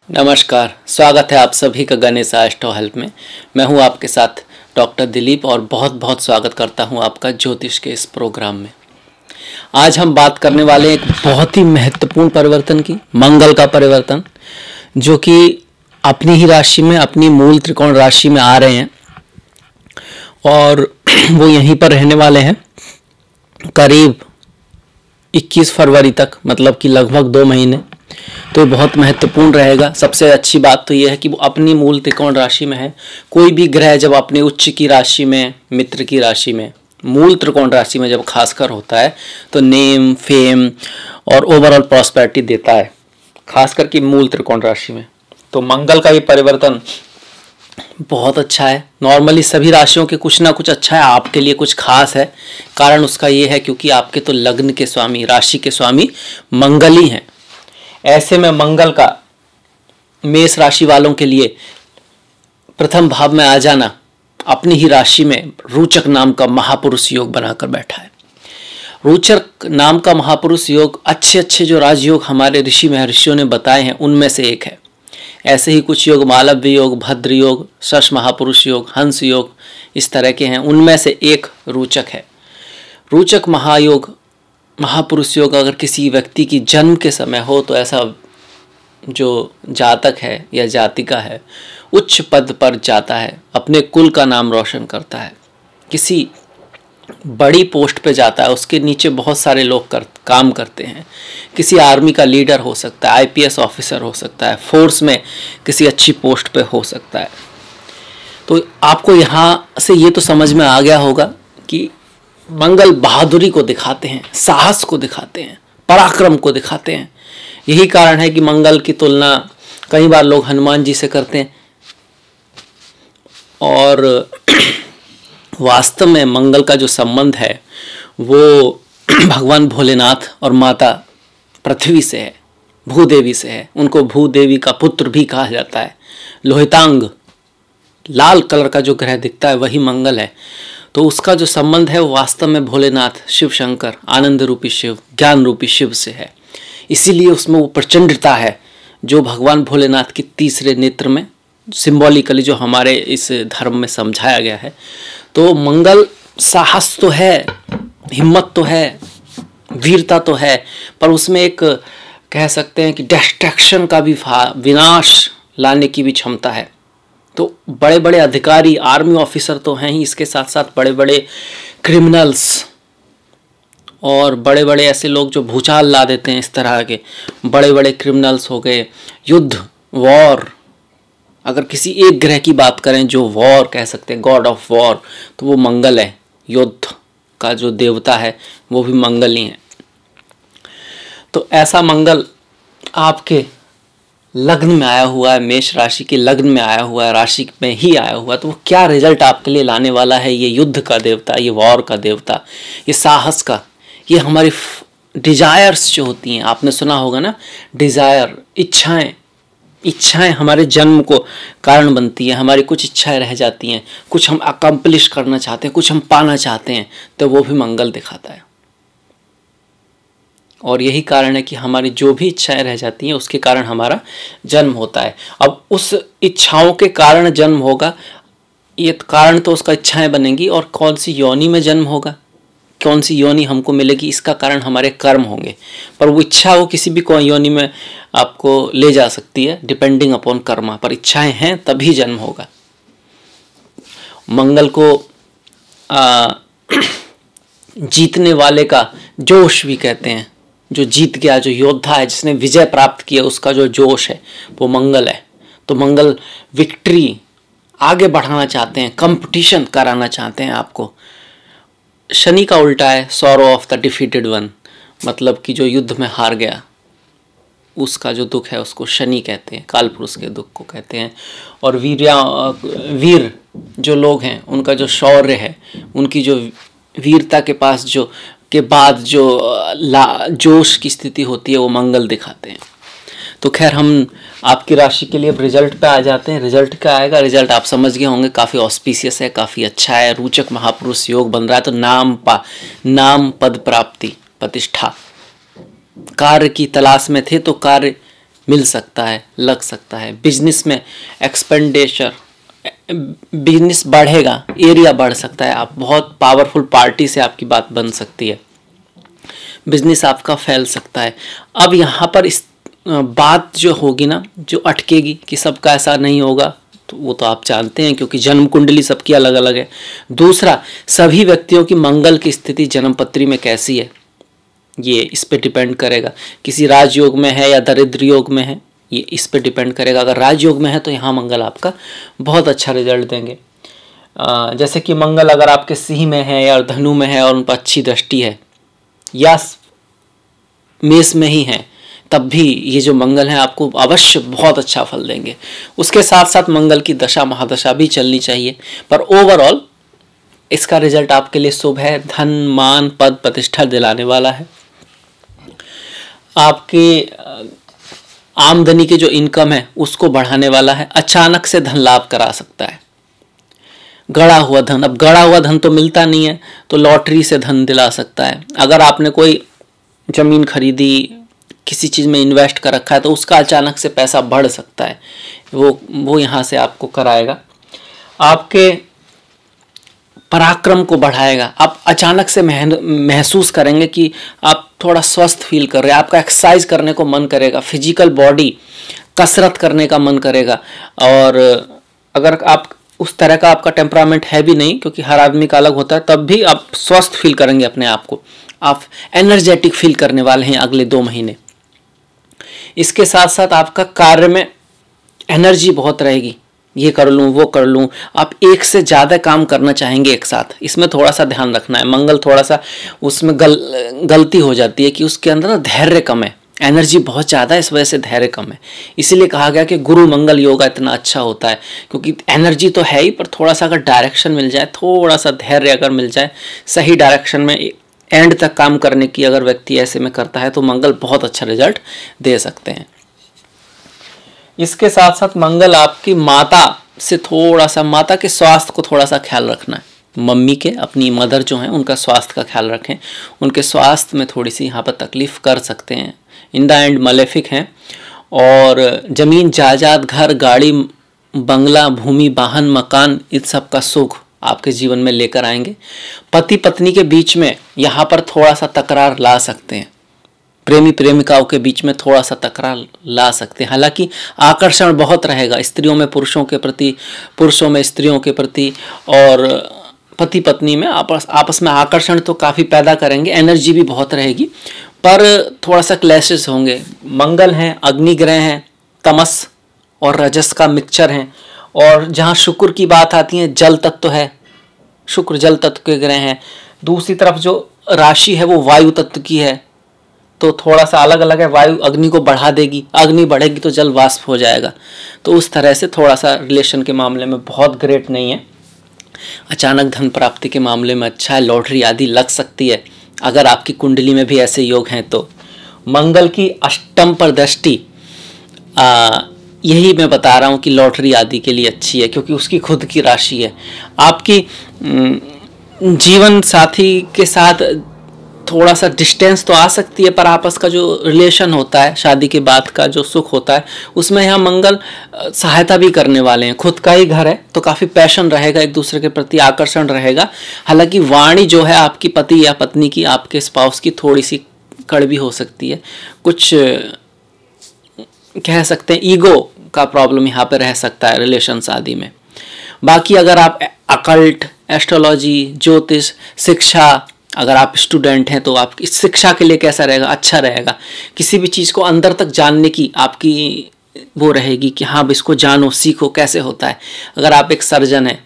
नमस्कार, स्वागत है आप सभी का गणेश एस्ट्रो हेल्प में। मैं हूं आपके साथ डॉक्टर दिलीप और बहुत बहुत स्वागत करता हूं आपका ज्योतिष के इस प्रोग्राम में। आज हम बात करने वाले एक बहुत ही महत्वपूर्ण परिवर्तन की, मंगल का परिवर्तन, जो कि अपनी ही राशि में, अपनी मूल त्रिकोण राशि में आ रहे हैं और वो यहीं पर रहने वाले हैं करीब 21 फरवरी तक, मतलब कि लगभग 2 महीने। तो बहुत महत्वपूर्ण रहेगा। सबसे अच्छी बात तो यह है कि वो अपनी मूल त्रिकोण राशि में है। कोई भी ग्रह जब अपने उच्च की राशि में, मित्र की राशि में, मूल त्रिकोण राशि में जब खासकर होता है तो नेम, फेम और ओवरऑल प्रॉस्पेरिटी देता है, खासकर कि मूल त्रिकोण राशि में। तो मंगल का ये परिवर्तन बहुत अच्छा है। नॉर्मली सभी राशियों के कुछ ना कुछ अच्छा है, आपके लिए कुछ खास है। कारण उसका ये है क्योंकि आपके तो लग्न के स्वामी, राशि के स्वामी मंगल ही हैं। ऐसे में मंगल का मेष राशि वालों के लिए प्रथम भाव में आ जाना अपनी ही राशि में रोचक नाम का महापुरुष योग बनाकर बैठा है। रोचक नाम का महापुरुष योग, अच्छे अच्छे जो राजयोग हमारे ऋषि महर्षियों ने बताए हैं उनमें से एक है। ऐसे ही कुछ योग मालव्य योग, भद्र योग, शश महापुरुष योग, हंस योग, इस तरह के हैं। उनमें से एक रोचक है। रोचक महायोग, महापुरुष योग अगर किसी व्यक्ति की जन्म के समय हो तो ऐसा जो जातक है या जातिका है उच्च पद पर जाता है, अपने कुल का नाम रोशन करता है, किसी बड़ी पोस्ट पे जाता है, उसके नीचे बहुत सारे लोग काम करते हैं। किसी आर्मी का लीडर हो सकता है, आईपीएस ऑफिसर हो सकता है, फोर्स में किसी अच्छी पोस्ट पे हो सकता है। तो आपको यहाँ से ये तो समझ में आ गया होगा कि मंगल बहादुरी को दिखाते हैं, साहस को दिखाते हैं, पराक्रम को दिखाते हैं। यही कारण है कि मंगल की तुलना कई बार लोग हनुमान जी से करते हैं और वास्तव में मंगल का जो संबंध है वो भगवान भोलेनाथ और माता पृथ्वी से है, भूदेवी से है। उनको भूदेवी का पुत्र भी कहा जाता है। लोहितांग लाल कलर का जो ग्रह दिखता है वही मंगल है। तो उसका जो संबंध है वो वास्तव में भोलेनाथ, शिव शंकर, आनंद रूपी शिव, ज्ञान रूपी शिव से है। इसीलिए उसमें वो प्रचंडता है जो भगवान भोलेनाथ के तीसरे नेत्र में सिंबॉलिकली जो हमारे इस धर्म में समझाया गया है। तो मंगल साहस तो है, हिम्मत तो है, वीरता तो है, पर उसमें एक कह सकते हैं कि डिस्ट्रैक्शन का भी, विनाश लाने की भी क्षमता है। तो बड़े बड़े अधिकारी, आर्मी ऑफिसर तो हैं ही, इसके साथ साथ बड़े बड़े क्रिमिनल्स और बड़े बड़े ऐसे लोग जो भूचाल ला देते हैं, इस तरह के बड़े बड़े क्रिमिनल्स हो गए। युद्ध, वॉर, अगर किसी एक ग्रह की बात करें जो वॉर कह सकते हैं, गॉड ऑफ वॉर, तो वो मंगल है। युद्ध का जो देवता है वो भी मंगल ही है। तो ऐसा मंगल आपके लग्न में आया हुआ है, मेष राशि के लग्न में आया हुआ है, राशि में ही आया हुआ है, तो वो क्या रिजल्ट आपके लिए लाने वाला है। ये युद्ध का देवता, ये वॉर का देवता, ये साहस का, ये हमारी डिजायर्स जो होती हैं, आपने सुना होगा ना, डिजायर, इच्छाएं। इच्छाएं हमारे जन्म को कारण बनती हैं। हमारी कुछ इच्छाएं रह जाती हैं, कुछ हम अकम्प्लिश करना चाहते हैं, कुछ हम पाना चाहते हैं, तो वो भी मंगल दिखाता है। और यही कारण है कि हमारी जो भी इच्छाएं रह जाती हैं उसके कारण हमारा जन्म होता है। अब उस इच्छाओं के कारण जन्म होगा, ये कारण तो उसका इच्छाएं बनेंगी, और कौन सी योनि में जन्म होगा, कौन सी योनि हमको मिलेगी, इसका कारण हमारे कर्म होंगे। पर वो इच्छा वो किसी भी कोई योनि में आपको ले जा सकती है, डिपेंडिंग अपॉन कर्मा, पर इच्छाएं हैं तभी जन्म होगा। मंगल को जीतने वाले का जोश भी कहते हैं। जो जीत गया, जो योद्धा है, जिसने विजय प्राप्त किया, उसका जो जोश है वो मंगल है। तो मंगल विक्ट्री, आगे बढ़ाना चाहते हैं, कंपटीशन कराना चाहते हैं आपको। शनि का उल्टा है sorrow of the defeated one, मतलब कि जो युद्ध में हार गया उसका जो दुख है उसको शनि कहते हैं, काल पुरुष के दुख को कहते हैं। और वीर जो लोग हैं उनका जो शौर्य है, उनकी जो वीरता के पास जो के बाद जो जोश की स्थिति होती है वो मंगल दिखाते हैं। तो खैर हम आपकी राशि के लिए रिजल्ट पे आ जाते हैं। रिजल्ट क्या आएगा, रिजल्ट आप समझ गए होंगे, काफ़ी ऑस्पिशियस है, काफ़ी अच्छा है। रोचक महापुरुष योग बन रहा है, तो नाम, पद प्राप्ति, प्रतिष्ठा, कार्य की तलाश में थे तो कार्य मिल सकता है, लग सकता है। बिजनेस में एक्सपेंडिचर, बिजनेस बढ़ेगा, एरिया बढ़ सकता है, आप बहुत पावरफुल पार्टी से आपकी बात बन सकती है, बिजनेस आपका फैल सकता है। अब यहाँ पर इस बात जो होगी ना, जो अटकेगी कि सबका ऐसा नहीं होगा, तो वो तो आप जानते हैं क्योंकि जन्म कुंडली सबकी अलग अलग है। दूसरा, सभी व्यक्तियों की मंगल की स्थिति जन्मपत्री में कैसी है, ये इस पे डिपेंड करेगा। किसी राजयोग में है या दरिद्र योग में है, ये इस पे डिपेंड करेगा। अगर राजयोग में है तो यहाँ मंगल आपका बहुत अच्छा रिजल्ट देंगे। जैसे कि मंगल अगर आपके सिंह में है या धनु में है और उन पर अच्छी दृष्टि है, या मेष में ही है, तब भी ये जो मंगल है आपको अवश्य बहुत अच्छा फल देंगे। उसके साथ साथ मंगल की दशा महादशा भी चलनी चाहिए, पर ओवरऑल इसका रिजल्ट आपके लिए शुभ है। धन, मान, पद, प्रतिष्ठा दिलाने वाला है। आपके आमदनी के जो इनकम है उसको बढ़ाने वाला है। अचानक से धन लाभ करा सकता है। गड़ा हुआ धन, अब गड़ा हुआ धन तो मिलता नहीं है, तो लॉटरी से धन दिला सकता है। अगर आपने कोई जमीन खरीदी, किसी चीज़ में इन्वेस्ट कर रखा है, तो उसका अचानक से पैसा बढ़ सकता है, वो यहाँ से आपको कराएगा। आपके पराक्रम को बढ़ाएगा। आप अचानक से महसूस करेंगे कि आप थोड़ा स्वस्थ फील कर रहे हैं, आपका एक्सरसाइज करने को मन करेगा, फिजिकल बॉडी कसरत करने का मन करेगा। और अगर आप उस तरह का आपका टेम्परामेंट है भी नहीं, क्योंकि हर आदमी का अलग होता है, तब भी आप स्वस्थ फील करेंगे अपने आप को, आप एनर्जेटिक फील करने वाले हैं अगले 2 महीने। इसके साथ साथ आपका कार्य में एनर्जी बहुत रहेगी, ये कर लूँ वो कर लूँ, आप एक से ज़्यादा काम करना चाहेंगे एक साथ। इसमें थोड़ा सा ध्यान रखना है। मंगल थोड़ा सा उसमें गलती हो जाती है कि उसके अंदर धैर्य कम है, एनर्जी बहुत ज़्यादा है, इस वजह से धैर्य कम है। इसीलिए कहा गया कि गुरु मंगल योगा इतना अच्छा होता है, क्योंकि एनर्जी तो है ही, पर थोड़ा सा अगर डायरेक्शन मिल जाए, थोड़ा सा धैर्य अगर मिल जाए, सही डायरेक्शन में एंड तक काम करने की अगर व्यक्ति ऐसे में करता है, तो मंगल बहुत अच्छा रिजल्ट दे सकते हैं। इसके साथ साथ मंगल आपकी माता से थोड़ा सा, माता के स्वास्थ्य को थोड़ा सा ख्याल रखना है। मम्मी के, अपनी मदर जो हैं, उनका स्वास्थ्य का ख्याल रखें। उनके स्वास्थ्य में थोड़ी सी यहाँ पर तकलीफ कर सकते हैं, इन द एंड मलेफिक हैं। और जमीन जायदाद, घर, गाड़ी, बंगला, भूमि, वाहन, मकान, इस सब का सुख आपके जीवन में लेकर आएंगे। पति पत्नी के बीच में यहाँ पर थोड़ा सा तकरार ला सकते हैं, प्रेमी प्रेमिकाओं के बीच में थोड़ा सा तकरार ला सकते हैं। हालांकि आकर्षण बहुत रहेगा, स्त्रियों में पुरुषों के प्रति, पुरुषों में स्त्रियों के प्रति, और पति पत्नी में आपस में आकर्षण तो काफ़ी पैदा करेंगे, एनर्जी भी बहुत रहेगी, पर थोड़ा सा क्लैशेस होंगे। मंगल हैं, अग्नि ग्रह हैं, तमस और रजस का मिक्सचर हैं। और जहाँ शुक्र की बात आती है, जल तत्व है, शुक्र जल तत्व के ग्रह हैं। दूसरी तरफ जो राशि है वो वायु तत्व की है, तो थोड़ा सा अलग अलग है। वायु अग्नि को बढ़ा देगी, अग्नि बढ़ेगी तो जल वाष्प हो जाएगा। तो उस तरह से थोड़ा सा रिलेशन के मामले में बहुत ग्रेट नहीं है। अचानक धन प्राप्ति के मामले में अच्छा है, लॉटरी आदि लग सकती है अगर आपकी कुंडली में भी ऐसे योग हैं तो। मंगल की अष्टम पर दृष्टि, यही मैं बता रहा हूँ कि लॉटरी आदि के लिए अच्छी है, क्योंकि उसकी खुद की राशि है। आपकी जीवन साथी के साथ थोड़ा सा डिस्टेंस तो आ सकती है, पर आपस का जो रिलेशन होता है, शादी के बाद का जो सुख होता है, उसमें यहाँ मंगल सहायता भी करने वाले हैं। खुद का ही घर है तो काफ़ी पैशन रहेगा, एक दूसरे के प्रति आकर्षण रहेगा। हालांकि वाणी जो है आपकी पति या पत्नी की, आपके स्पाउस की, थोड़ी सी कड़वी हो सकती है, कुछ कह सकते हैं ईगो का प्रॉब्लम यहाँ पे रह सकता है रिलेशंस आदि में। बाकी अगर आप अकल्ट, एस्ट्रोलॉजी, ज्योतिष, शिक्षा, अगर आप स्टूडेंट हैं तो आपकी शिक्षा के लिए कैसा रहेगा, अच्छा रहेगा। किसी भी चीज़ को अंदर तक जानने की आपकी वो रहेगी कि हाँ इसको जानो, सीखो कैसे होता है। अगर आप एक सर्जन हैं,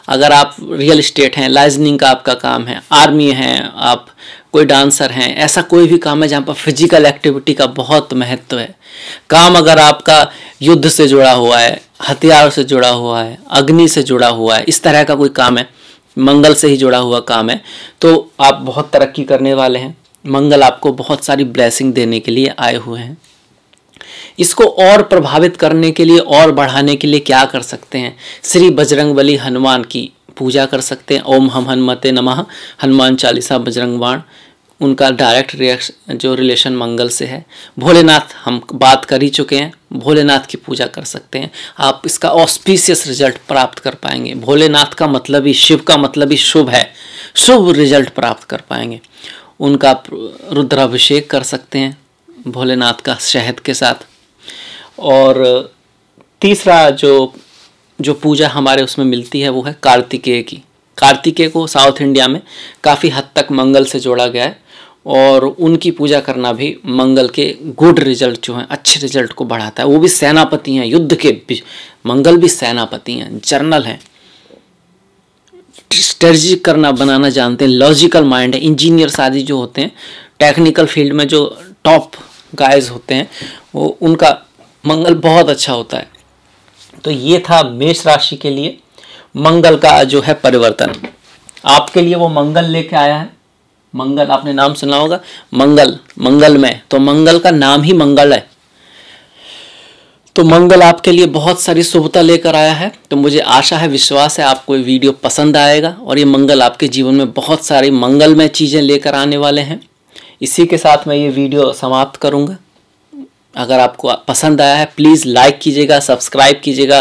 अगर आप रियल एस्टेट हैं, लाइजनिंग का आपका काम है, आर्मी हैं, आप कोई डांसर हैं, ऐसा कोई भी काम है जहाँ पर फिजिकल एक्टिविटी का बहुत महत्व है। काम अगर आपका युद्ध से जुड़ा हुआ है, हथियार से जुड़ा हुआ है, अग्नि से जुड़ा हुआ है, इस तरह का कोई काम है, मंगल से ही जुड़ा हुआ काम है, तो आप बहुत तरक्की करने वाले हैं। मंगल आपको बहुत सारी ब्लेसिंग देने के लिए आए हुए हैं। इसको और प्रभावित करने के लिए और बढ़ाने के लिए क्या कर सकते हैं? श्री बजरंगबली हनुमान की पूजा कर सकते हैं। ओम हम हनुमते नमः, हनुमान चालीसा, बजरंग बाण, उनका डायरेक्ट रिएक्शन जो रिलेशन मंगल से है। भोलेनाथ हम बात कर ही चुके हैं, भोलेनाथ की पूजा कर सकते हैं, आप इसका ऑस्पिशियस रिजल्ट प्राप्त कर पाएंगे। भोलेनाथ का मतलब ही, शिव का मतलब ही शुभ है, शुभ रिजल्ट प्राप्त कर पाएंगे। उनका रुद्राभिषेक कर सकते हैं भोलेनाथ का शहद के साथ। और तीसरा जो पूजा हमारे उसमें मिलती है वो है कार्तिकेय की। कार्तिकेय को साउथ इंडिया में काफ़ी हद तक मंगल से जोड़ा गया है और उनकी पूजा करना भी मंगल के गुड रिजल्ट जो हैं, अच्छे रिजल्ट को बढ़ाता है। वो भी सेनापति हैं युद्ध के भी, मंगल भी सेनापति हैं, जर्नल हैं, स्ट्रेटजी करना बनाना जानते हैं, लॉजिकल माइंड है। इंजीनियर आदि जो होते हैं टेक्निकल फील्ड में जो टॉप गाइज होते हैं वो उनका मंगल बहुत अच्छा होता है। तो ये था मेष राशि के लिए मंगल का जो है परिवर्तन। आपके लिए वो मंगल लेके आया है। मंगल आपने नाम सुना होगा, मंगल में, तो मंगल का नाम ही मंगल है। तो मंगल आपके लिए बहुत सारी शुभता लेकर आया है। तो मुझे आशा है, विश्वास है आपको ये वीडियो पसंद आएगा और ये मंगल आपके जीवन में बहुत सारी मंगलमय चीज़ें लेकर आने वाले हैं। इसी के साथ मैं ये वीडियो समाप्त करूँगा। अगर आपको पसंद आया है प्लीज़ लाइक कीजिएगा, सब्सक्राइब कीजिएगा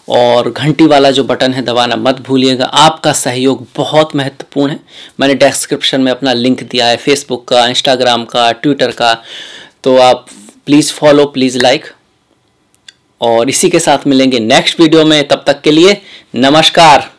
और घंटी वाला जो बटन है दबाना मत भूलिएगा। आपका सहयोग बहुत महत्वपूर्ण है। मैंने डिस्क्रिप्शन में अपना लिंक दिया है फेसबुक का, इंस्टाग्राम का, ट्विटर का, तो आप प्लीज़ फॉलो, प्लीज़ लाइक। और इसी के साथ मिलेंगे नेक्स्ट वीडियो में, तब तक के लिए नमस्कार।